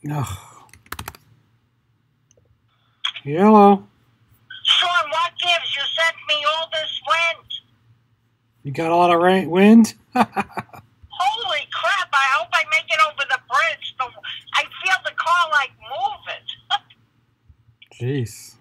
Ugh. Hello. Sean, what gives? You sent me all this wind. You got a lot of wind? Holy crap, I hope I make it over the bridge. I feel the car like moving. Jeez.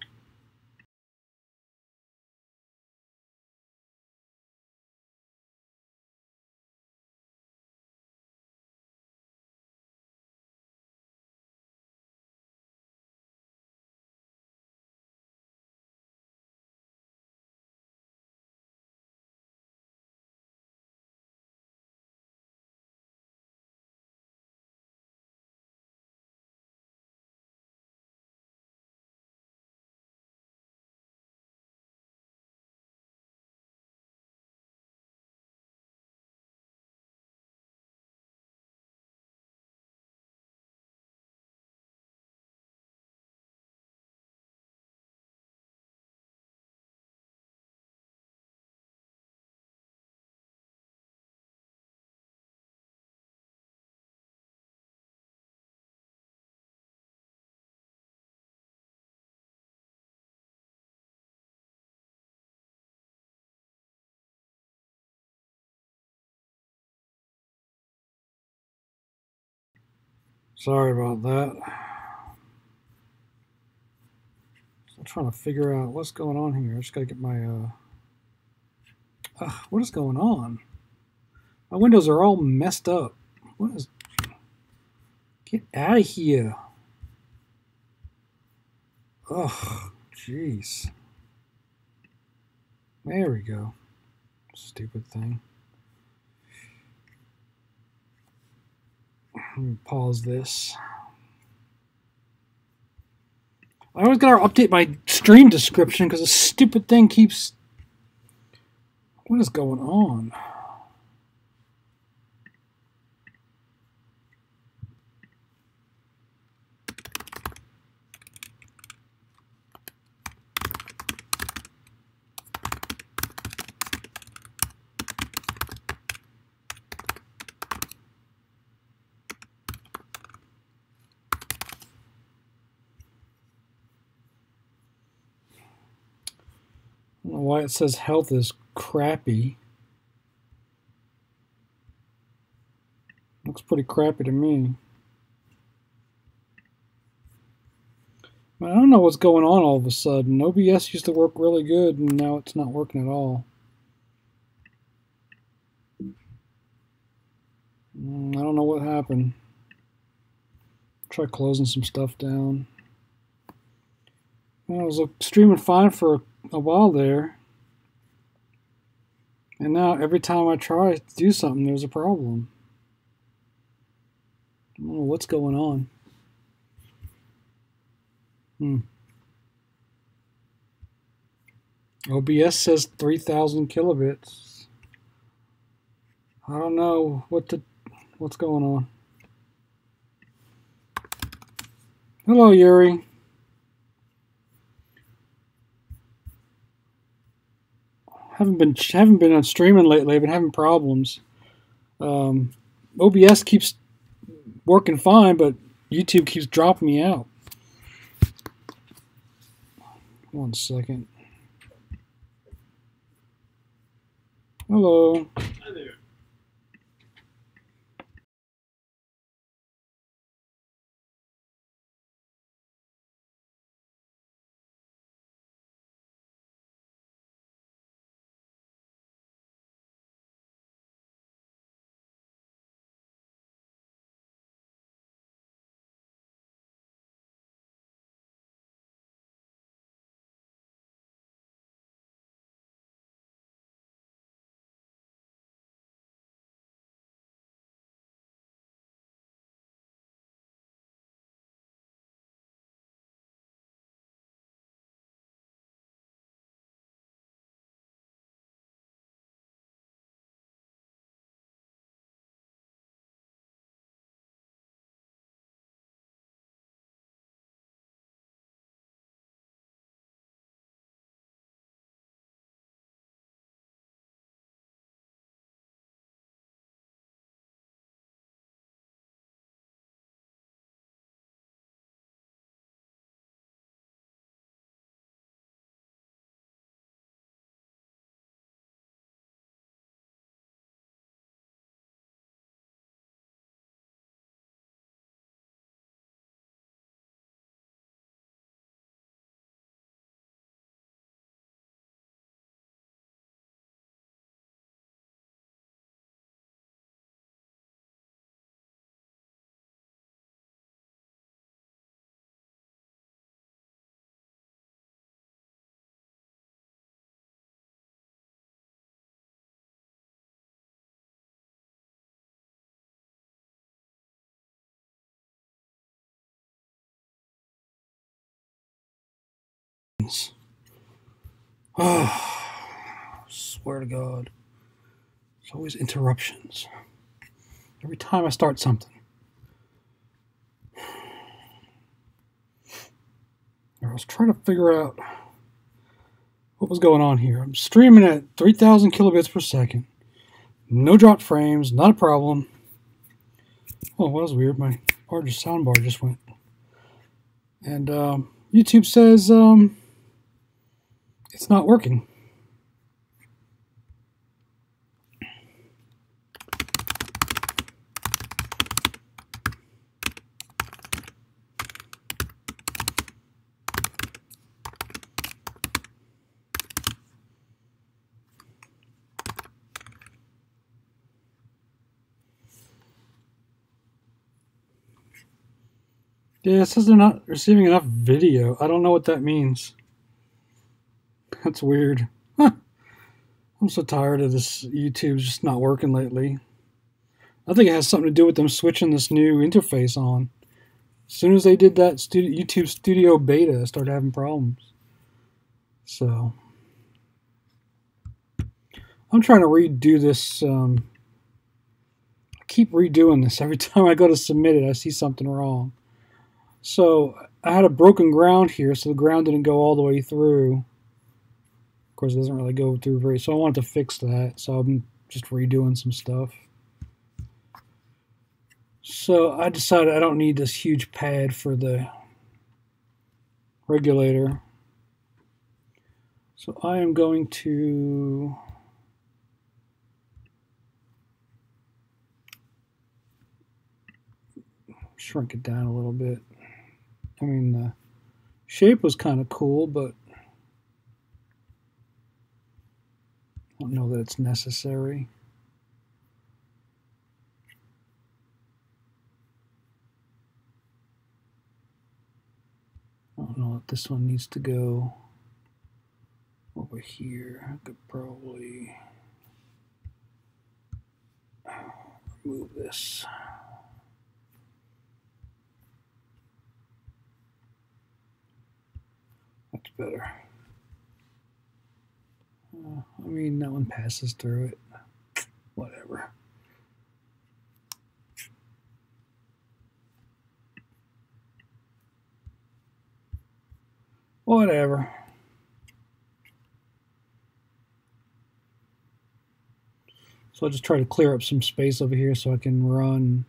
Sorry about that. I'm trying to figure out what's going on here. I just gotta get my what is going on? My windows are all messed up. What is? Get out of here. Ugh, jeez. There we go. Stupid thing. Let me pause this. I always gotta update my stream description because the stupid thing keeps. What is going on? I don't know why it says health is crappy. Looks pretty crappy to me. I don't know what's going on all of a sudden. OBS used to work really good, and now it's not working at all. I don't know what happened. Try closing some stuff down. Well, I was streaming fine for a while there. And now every time I try to do something, there's a problem. I don't know what's going on. OBS says 3,000 kilobits. I don't know what's going on. Hello, Yuri. Haven't been on streaming lately. I've been having problems. OBS keeps working fine, but YouTube keeps dropping me out. 1 second. Hello. Hi there. interruptions. Oh, swear to God. There's always interruptions. Every time I start something. I was trying to figure out what was going on here. I'm streaming at 3,000 kilobits per second. No dropped frames, not a problem. Oh, that was weird. My soundbar just went. And YouTube says it's not working. Yeah, it says they're not receiving enough video. I don't know what that means. That's weird. Huh. I'm so tired of this YouTube just not working lately. I think it has something to do with them switching this new interface on. As soon as they did that YouTube Studio Beta, I started having problems. So, I'm trying to redo this. I keep redoing this. Every time I go to submit it, I see something wrong. So, I had a broken ground here, so the ground didn't go all the way through. Of course, it doesn't really go through very... So, I wanted to fix that. So, I'm just redoing some stuff. So, I decided I don't need this huge pad for the regulator. So, I am going to... shrink it down a little bit. I mean, the shape was kind of cool, but I don't know that it's necessary. I don't know if this one needs to go over here. I could probably remove this. That's better. I mean, that one passes through it. Whatever. Whatever. So I'll just try to clear up some space over here so I can run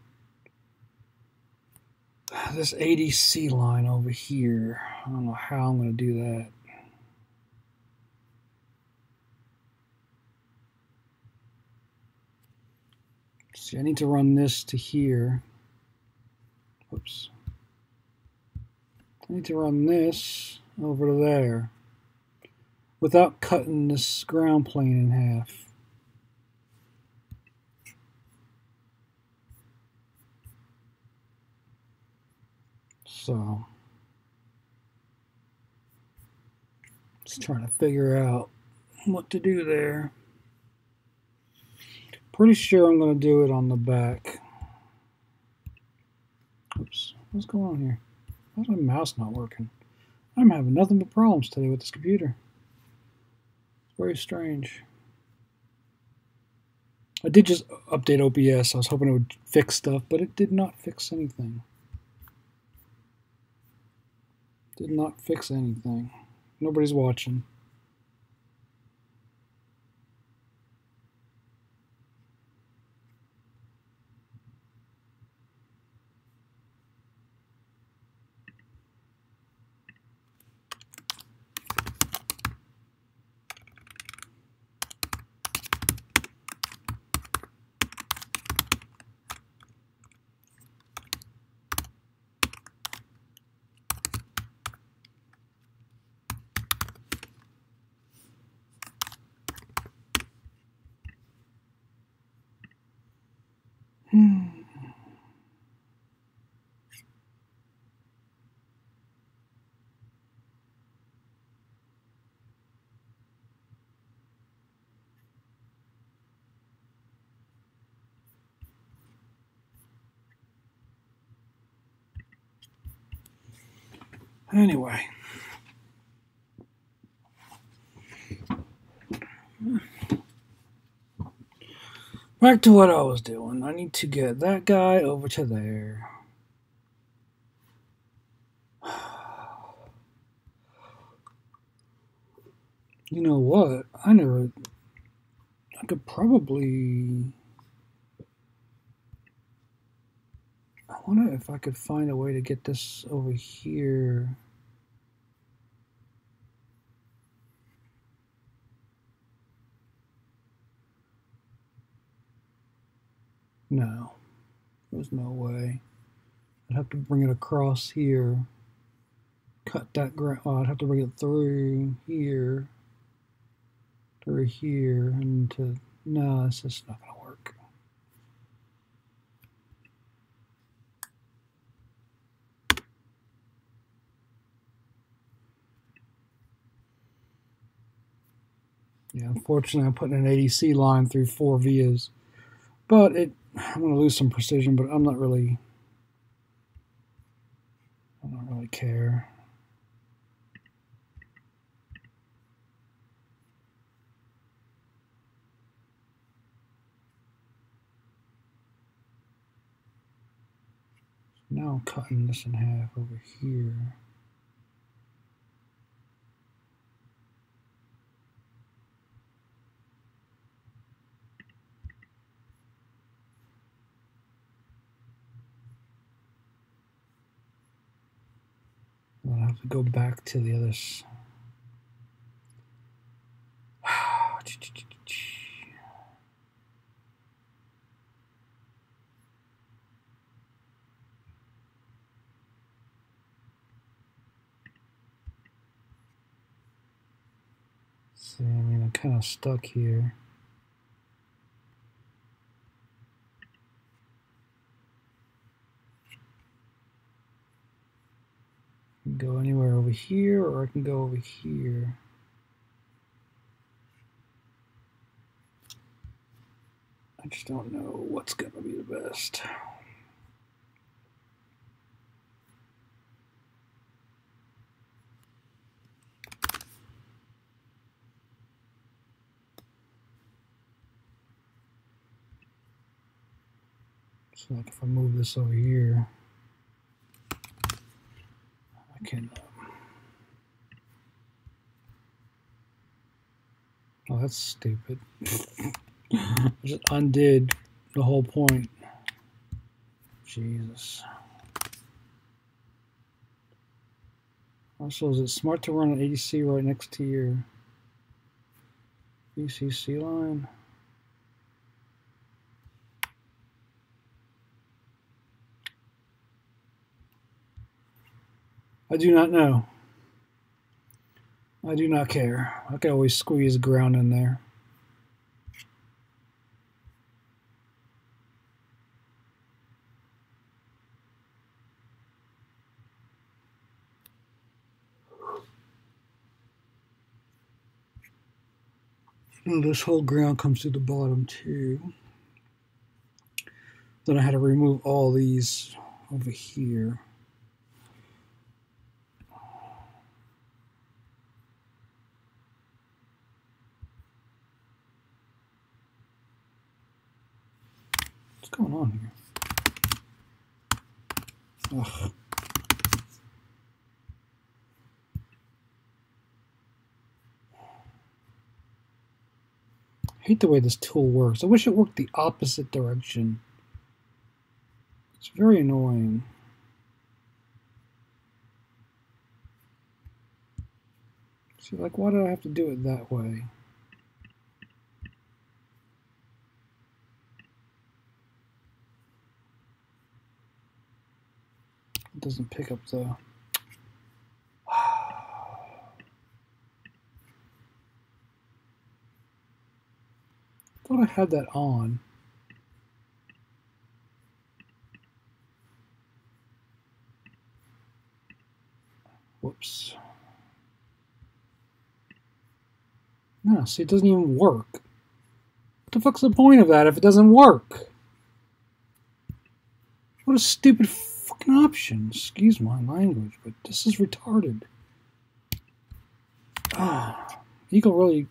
this ADC line over here. I don't know how I'm going to do that. See, I need to run this to here. Oops. I need to run this over to there without cutting this ground plane in half. So, just trying to figure out what to do there. Pretty sure I'm going to do it on the back. Oops, what's going on here? Why is my mouse not working? I'm having nothing but problems today with this computer. It's very strange. I did just update OBS. I was hoping it would fix stuff, but it did not fix anything. Did not fix anything. Nobody's watching. Anyway, Back to what I was doing. I need to get that guy over to there. You know what? I could probably... I wonder if I could find a way to get this over here. No, there's no way. I'd have to bring it across here. Cut that ground. Oh, I'd have to bring it through here. Through here. And to. No, it's just not going to work. Yeah, unfortunately, I'm putting an ADC line through 4 vias. But I'm going to lose some precision, but I don't really care. Now I'm cutting this in half over here. I'll have to go back to the others. See, I mean, I'm kind of stuck here. I can go anywhere over here, or I can go over here. I just don't know what's going to be the best. So like if I move this over here, I can... Oh, that's stupid. I just undid the whole point. Jesus. Also, is it smart to run an ADC right next to your VCC line? I do not know. I do not care. I can always squeeze ground in there. Oh, this whole ground comes to the bottom too. Then I had to remove all these over here. What's going on here? Ugh. I hate the way this tool works. I wish it worked the opposite direction. It's very annoying. See, like, why do I have to do it that way? It doesn't pick up the... I thought I had that on. Whoops. No, see, it doesn't even work. What the fuck's the point of that if it doesn't work? What a stupid fucking option. Excuse my language, but this is retarded. Ah, Eagle really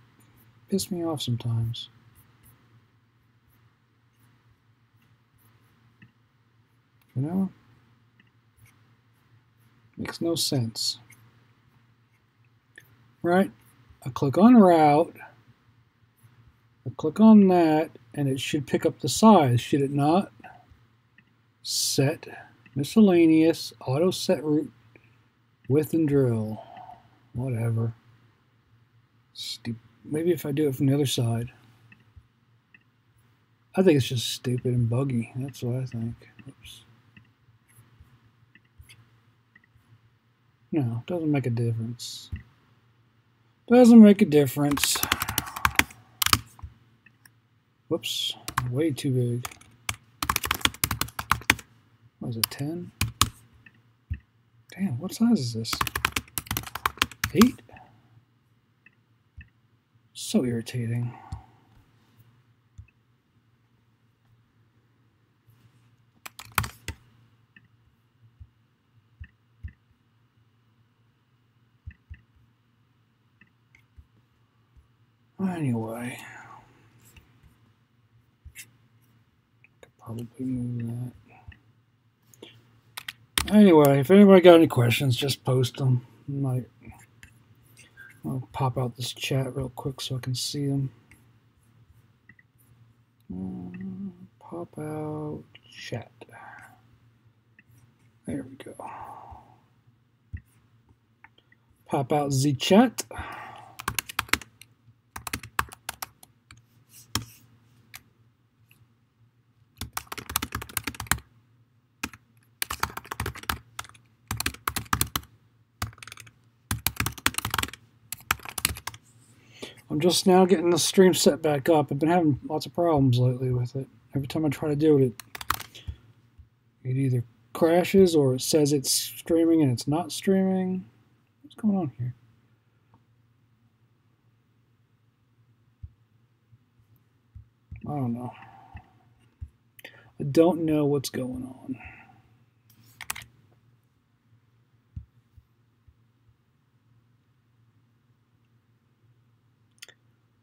piss me off sometimes. You know? Makes no sense. Right? I click on route. I click on that, and it should pick up the size, should it not? Set, miscellaneous, auto set route, width and drill. Whatever. Maybe if I do it from the other side. I think it's just stupid and buggy. That's what I think. Oops. No, doesn't make a difference. Doesn't make a difference. Whoops, way too big. What is it, 10? Damn, what size is this? 8? So irritating. Anyway, could probably move that. Anyway, if anybody got any questions, just post them. I'll pop out this chat real quick so I can see them. Pop out chat. There we go. Pop out the chat. I'm just now getting the stream set back up. I've been having lots of problems lately with it. Every time I try to do it, it either crashes or it says it's streaming and it's not streaming. What's going on here? I don't know. I don't know what's going on.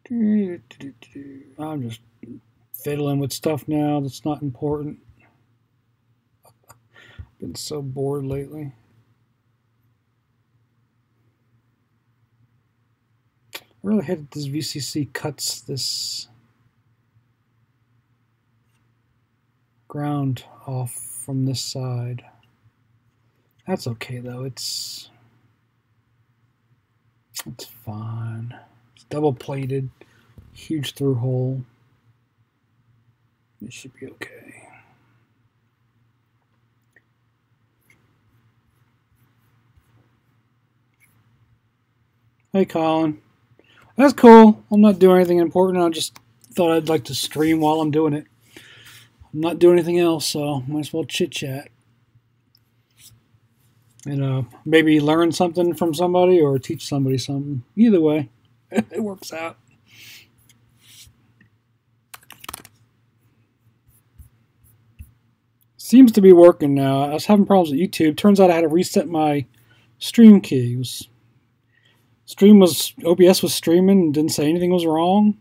I'm just fiddling with stuff now that's not important. Been so bored lately. I really hate that this VCC cuts this ground off from this side. That's okay though. It's fine. It's double plated, huge through hole. It should be okay. Hey Colin. That's cool. I'm not doing anything important. I just thought I'd like to stream while I'm doing it. I'm not doing anything else, so might as well chit chat. And maybe learn something from somebody or teach somebody something. Either way, it works out. Seems to be working now. I was having problems with YouTube. Turns out I had to reset my stream key. OBS was streaming and didn't say anything was wrong,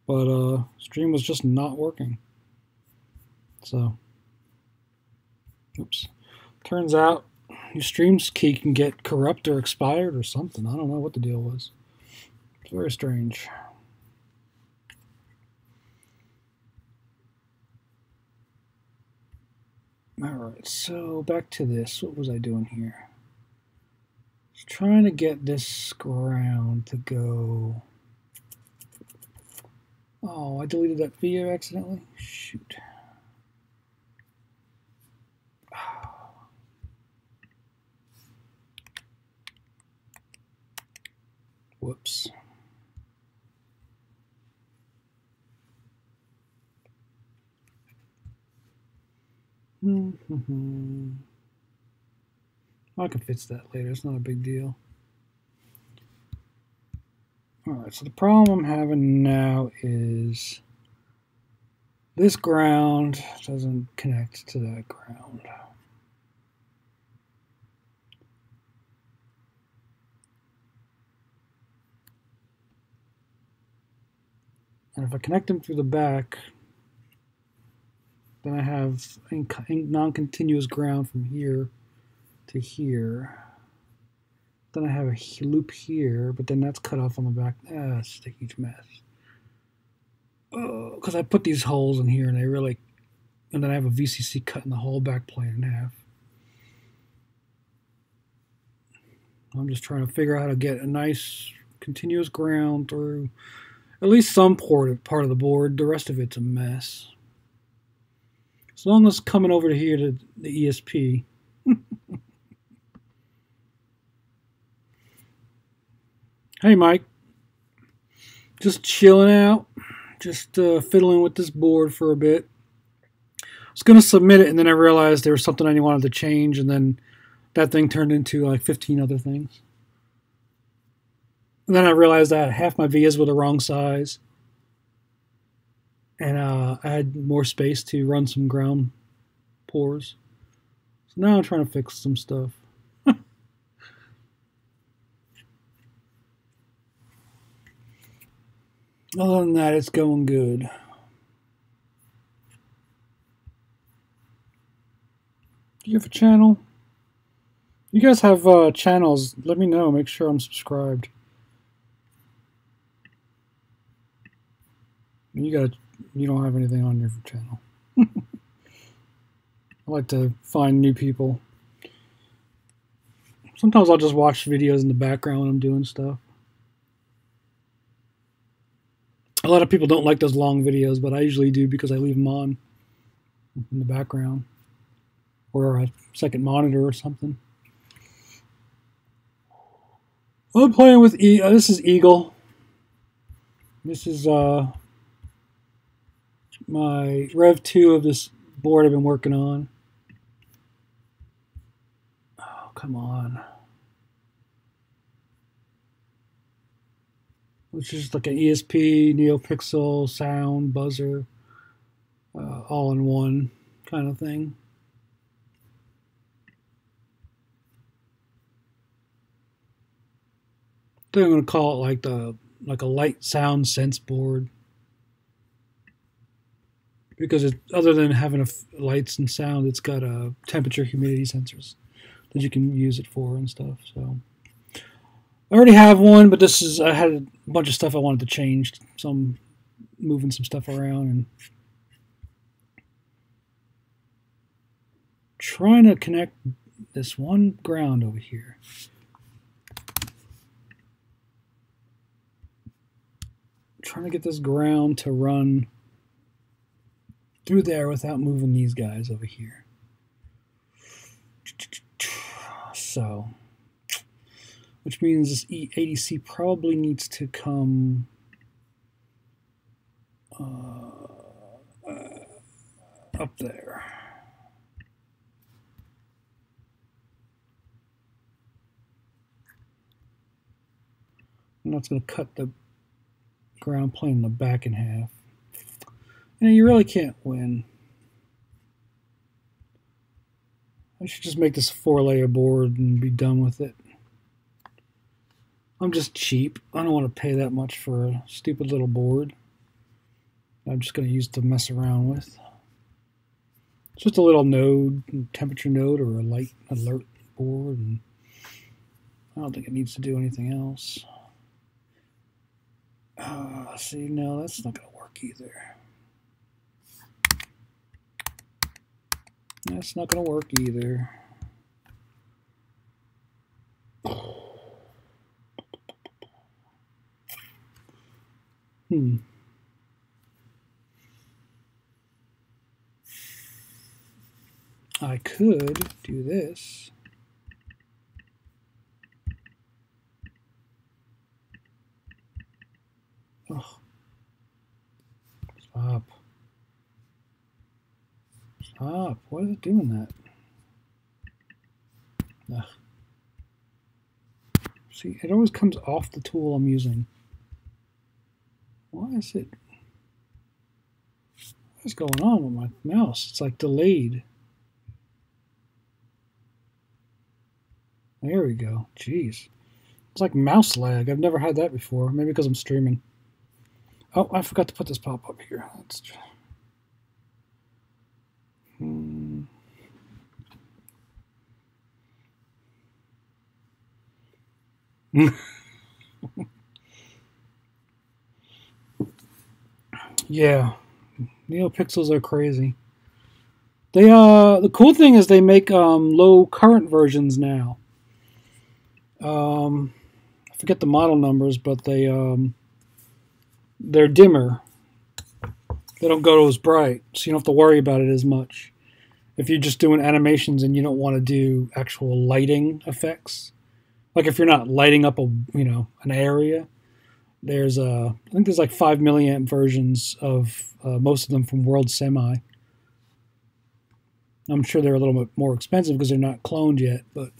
but stream was just not working. So, oops. Turns out your stream's key can get corrupt or expired or something. I don't know what the deal was. It's very strange. Alright, so back to this. What was I doing here? I was trying to get this ground to go. Oh, I deleted that video accidentally? Shoot. Whoops. I can fix that later. It's not a big deal. Alright, so the problem I'm having now is this ground doesn't connect to that ground. And if I connect them through the back, then I have non-continuous ground from here to here. Then I have a loop here, but then that's cut off on the back. It's just a huge mess. Because I put these holes in here, and and then I have a VCC cutting the whole back plane in half. I'm just trying to figure out how to get a nice continuous ground through at least some part of the board. The rest of it's a mess. As long as coming over to here to the ESP. Hey, Mike. Just chilling out. Just fiddling with this board for a bit. I was going to submit it, and then I realized there was something I wanted to change, and then that thing turned into like 15 other things. And then I realized that half my vias were the wrong size. And I had more space to run some ground pours. So now I'm trying to fix some stuff. Other than that, it's going good. Do you have a channel? You guys have channels. Let me know. Make sure I'm subscribed. You don't have anything on your channel. I like to find new people. Sometimes I'll just watch videos in the background when I'm doing stuff. A lot of people don't like those long videos, but I usually do because I leave them on in the background. Or a second monitor or something. I'm playing with this is Eagle. This is my Rev 2 of this board I've been working on. Oh, come on. Which is like an ESP, NeoPixel, sound, buzzer, all in one kind of thing. I think I'm going to call it like a light sound sense board. Because other than having lights and sound, it's got temperature, humidity sensors that you can use it for and stuff. So I already have one, but I had a bunch of stuff I wanted to change, so I'm moving some stuff around and trying to connect this one ground over here. Trying to get this ground to run through there without moving these guys over here. So, which means this ADC probably needs to come up there. And that's going to cut the ground plane in the back in half. And you really can't win. I should just make this a 4-layer board and be done with it. I'm just cheap. I don't want to pay that much for a stupid little board. I'm just going to use to mess around with. It's just a little node, temperature node, or a light alert board. And I don't think it needs to do anything else. See, no, that's not going to work either. That's not going to work either. I could do this. Oh. Stop. Stop. Why is it doing that? Ugh. See, it always comes off the tool I'm using. Why is it? What's going on with my mouse? It's like delayed. There we go. Jeez. It's like mouse lag. I've never had that before. Maybe because I'm streaming. Oh, I forgot to put this pop up here. Let's yeah, NeoPixels are crazy. They the cool thing is they make low current versions now. I forget the model numbers, but they're dimmer. They don't go as bright, so you don't have to worry about it as much. If you're just doing animations and you don't want to do actual lighting effects, like if you're not lighting up an area, there's I think there's like 5 milliamp versions of most of them from World Semi. I'm sure they're a little bit more expensive because they're not cloned yet, but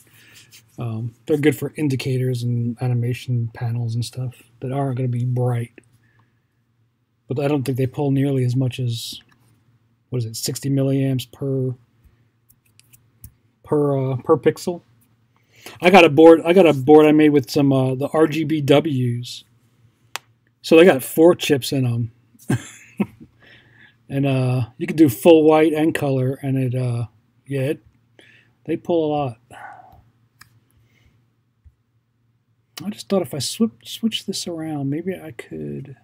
they're good for indicators and animation panels and stuff that aren't going to be bright. But I don't think they pull nearly as much as, 60 milliamps per pixel. I got a board I made with some the RGBWs. So they got 4 chips in them. And you can do full white and color, and they pull a lot. I just thought if I switch this around, maybe I could.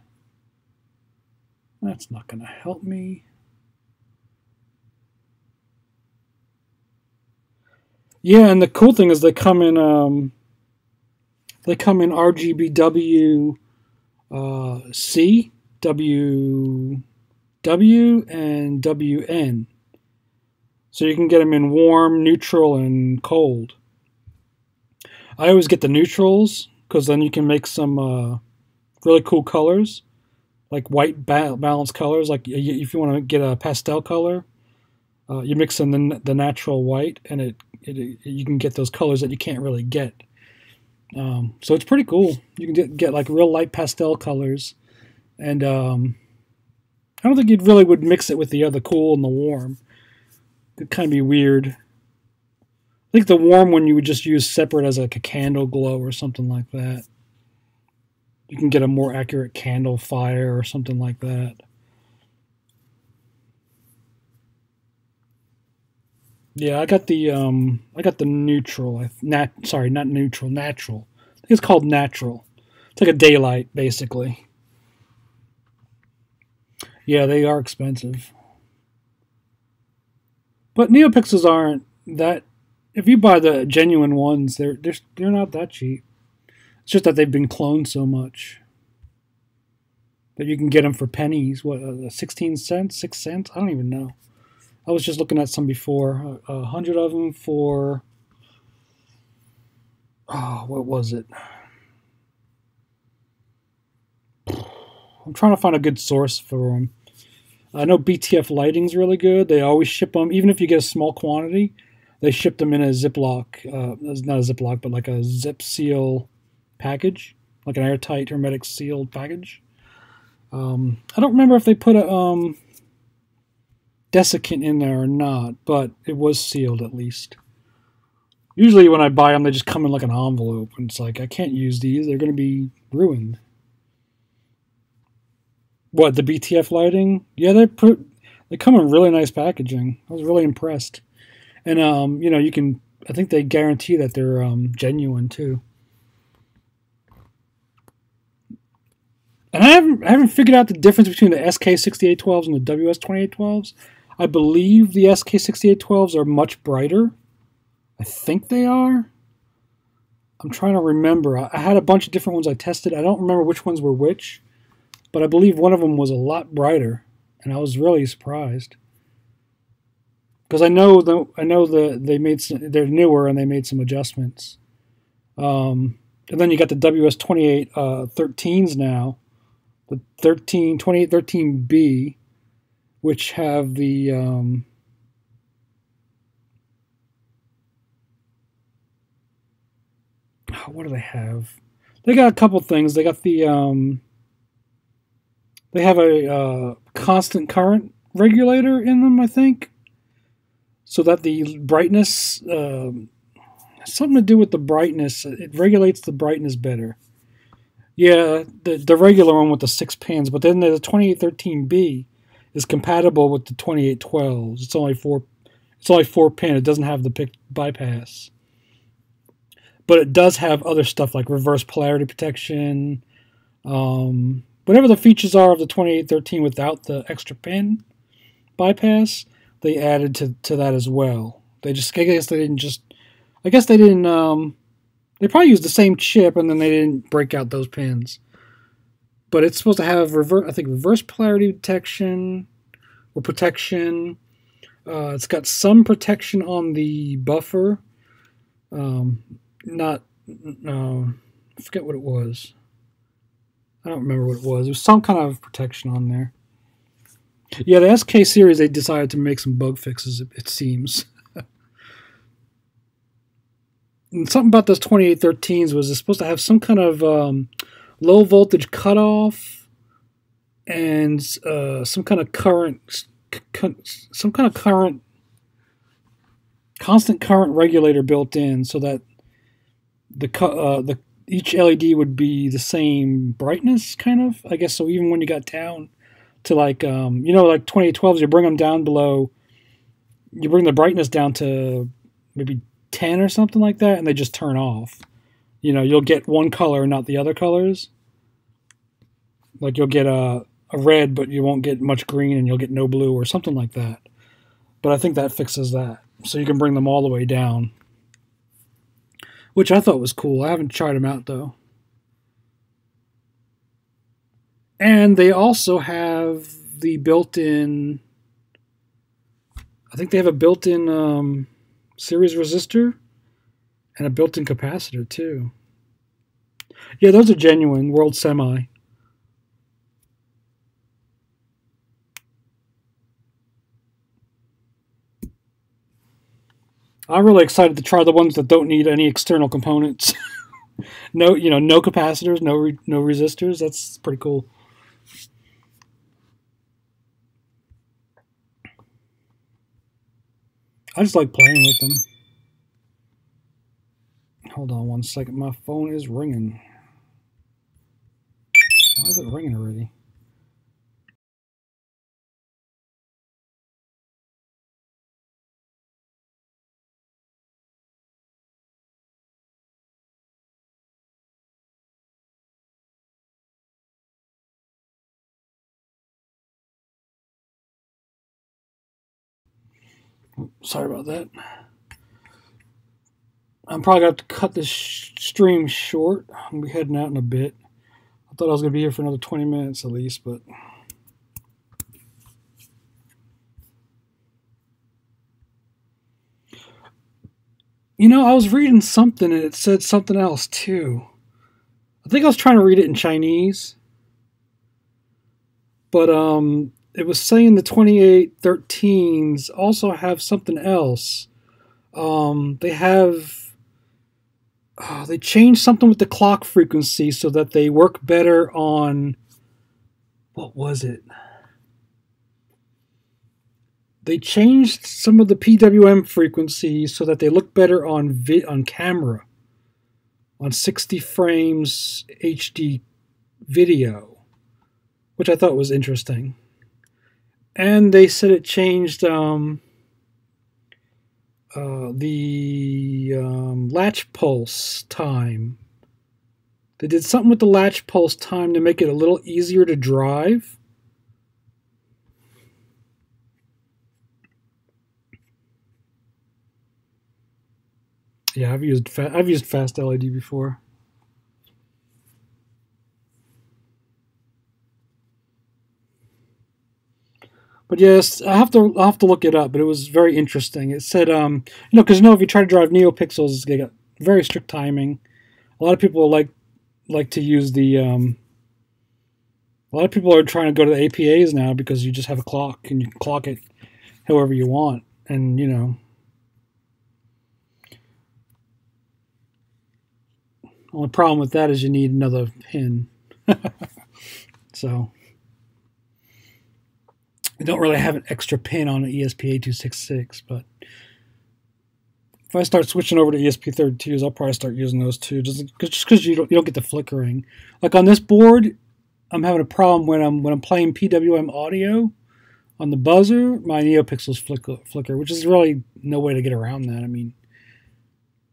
That's not going to help me. Yeah, and the cool thing is they come in RGBW C, W, and WN. So you can get them in warm, neutral, and cold. I always get the neutrals because then you can make some really cool colors, like white balanced colors. Like if you want to get a pastel color, you mix in the natural white, and you can get those colors that you can't really get. So it's pretty cool. You can get like real light pastel colors, and I don't think you really would mix it with the other cool and the warm. It'd kind of be weird. I think the warm one you would just use separate as like a candle glow or something like that. You can get a more accurate candle fire or something like that. Yeah, I got the neutral. Sorry, not neutral, natural. I think it's called natural. It's like a daylight, basically. Yeah, they are expensive. But NeoPixels aren't that. If you buy the genuine ones, they're not that cheap. It's just that they've been cloned so much that you can get them for pennies. What, 16 cents, 6 cents? I don't even know. I was just looking at some before. 100 of them for, what was it? I'm trying to find a good source for them. I know BTF Lighting's really good. They always ship them, even if you get a small quantity. They ship them in a Ziploc, not a Ziploc, but like a zip seal package, like an airtight hermetic sealed package. I don't remember if they put a desiccant in there or not, but it was sealed at least. Usually when I buy them, they just come in like an envelope, and it's like, I can't use these. They're going to be ruined. What, the BTF Lighting? Yeah, they come in really nice packaging. I was really impressed. And, I think they guarantee that they're genuine, too. And I haven't figured out the difference between the SK6812s and the WS2812s. I believe the SK6812s are much brighter. I think they are. I'm trying to remember. I had a bunch of different ones I tested. I don't remember which ones were which, but I believe one of them was a lot brighter, and I was really surprised. Because I know they're newer and they made some adjustments. And then you got the WS28 13s now, the 2813B, which have the what do they have? They got a couple things. They got the they have a constant current regulator in them, I think. So that the brightness, something to do with the brightness, it regulates the brightness better. Yeah, the regular one with the 6 pins, but then the 2813B is compatible with the 2812s. It's only 4 pin. It doesn't have the bypass. But it does have other stuff like reverse polarity protection. Whatever the features are of the 2813 without the extra pin bypass, they added to that as well. I guess they didn't. They probably used the same chip and then they didn't break out those pins. But it's supposed to have reverse polarity detection or protection. It's got some protection on the buffer. I forget what it was. I don't remember what it was. There was some kind of protection on there. Yeah, the SK series, they decided to make some bug fixes, it seems. And something about those 2813s was it's supposed to have some kind of low voltage cutoff and some kind of constant current regulator built in, so that each LED would be the same brightness, kind of. I guess so. Even when you got down to like 2812s, you bring them down below. You bring the brightness down to maybe 10 or something like that, and they just turn off. You'll get one color and not the other colors. Like you'll get a red, but you won't get much green, and you'll get no blue or something like that. But I think that fixes that. So you can bring them all the way down, which I thought was cool. I haven't tried them out, though. And they also have the built-in... I think they have a built-in series resistor and a built-in capacitor, too. Yeah, those are genuine World Semi. I'm really excited to try the ones that don't need any external components. No capacitors, no resistors. That's pretty cool. I just like playing with them. Hold on one second. My phone is ringing. Why is it ringing already? Sorry about that. I'm probably going to have to cut this stream short. I'm going to be heading out in a bit. I thought I was going to be here for another 20 minutes at least, but... I was reading something and it said something else too. I think I was trying to read it in Chinese. But it was saying the 2813s also have something else. They changed something with the clock frequency so that they work better on... What was it? They changed some of the PWM frequencies so that they look better on camera, on 60 frames HD video, which I thought was interesting. And they said it changed the latch pulse time. They did something with the latch pulse time to make it a little easier to drive. Yeah, I've used fast LED before. But yes, I'll have to look it up. But it was very interesting. It said, because if you try to drive NeoPixels, they got very strict timing. A lot of people like to use the. A lot of people are trying to go to the APAs now because you just have a clock and you can clock it however you want, and Only problem with that is you need another pin. So you don't really have an extra pin on an ESP8266, but if I start switching over to ESP32s, I'll probably start using those too, just because you don't get the flickering. Like on this board, I'm having a problem when I'm playing PWM audio on the buzzer. My NeoPixels flicker, which is really no way to get around that. I mean,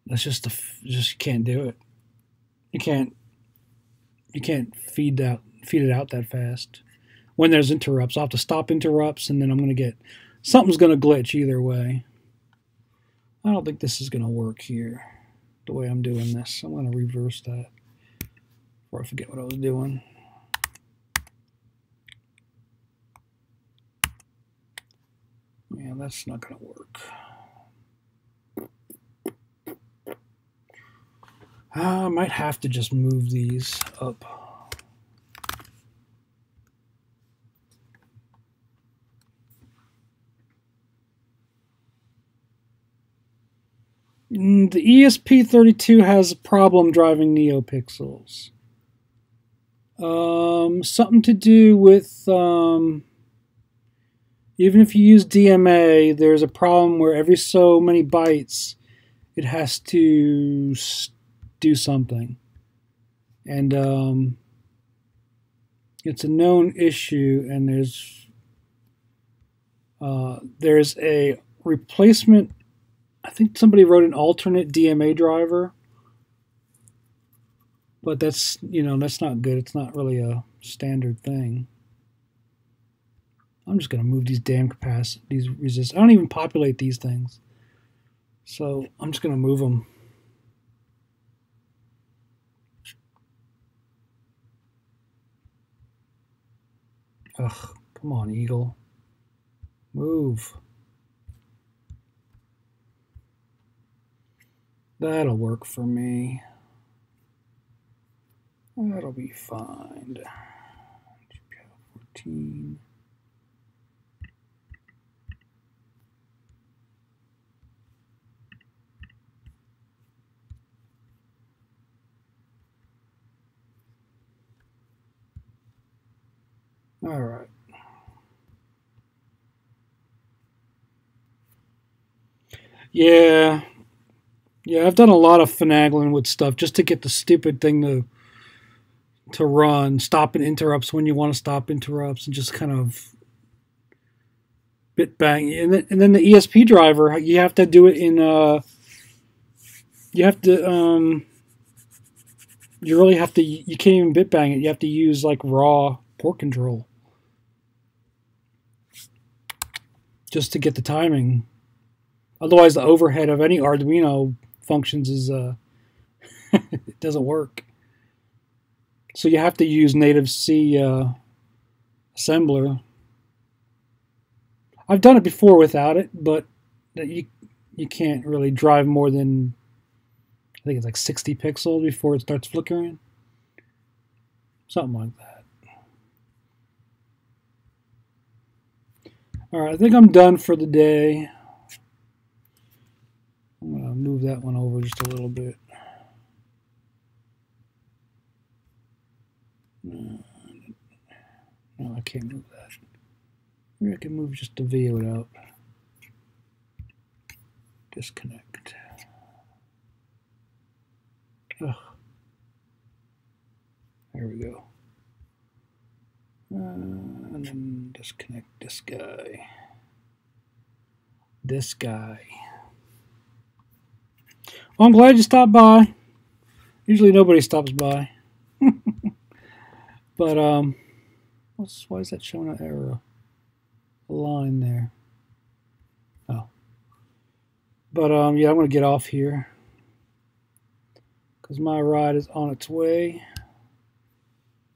that's just you can't do it. You can't feed it out that fast. When there's interrupts, I'll have to stop interrupts, and then I'm going to get something's going to glitch either way. I don't think this is going to work here the way I'm doing this. I'm going to reverse that before I forget what I was doing. Yeah, that's not going to work. I might have to just move these up. The ESP32 has a problem driving NeoPixels. Something to do with even if you use DMA, there's a problem where every so many bytes it has to do something. And it's a known issue, and there's a replacement. I think somebody wrote an alternate DMA driver, but that's not good. It's not really a standard thing. I'm just going to move these damn these resistors. I don't even populate these things, so I'm just going to move them. Ugh, come on, Eagle. Move. That'll work for me. That'll be fine. 14. All right. Yeah, I've done a lot of finagling with stuff just to get the stupid thing to run, stopping interrupts when you want to stop interrupts, and just kind of bit bang. And then the ESP driver, you have to do it in you can't even bit bang it. You have to use like raw port control just to get the timing. Otherwise, the overhead of any Arduino functions is it doesn't work. So you have to use native C assembler. I've done it before without it, but you can't really drive more than, I think it's like 60 pixels before it starts flickering. Something like that. Alright, I think I'm done for the day. I'm going to move that one over just a little bit. No, I can't move that. Maybe I can move just the VO out. Disconnect. Ugh. There we go. And then disconnect this guy. Well, I'm glad you stopped by. Usually nobody stops by. But why is that showing an error? A line there. Oh. But yeah, I'm gonna get off here because my ride is on its way.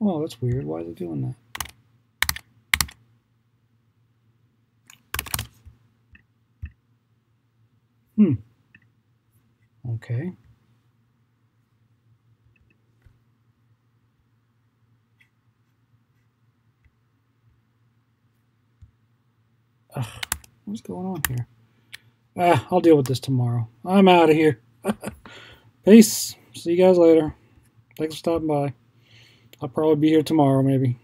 Oh, that's weird. Why is it doing that? Okay. Ugh, what's going on here? I'll deal with this tomorrow. I'm out of here. Peace. See you guys later. Thanks for stopping by. I'll probably be here tomorrow, maybe.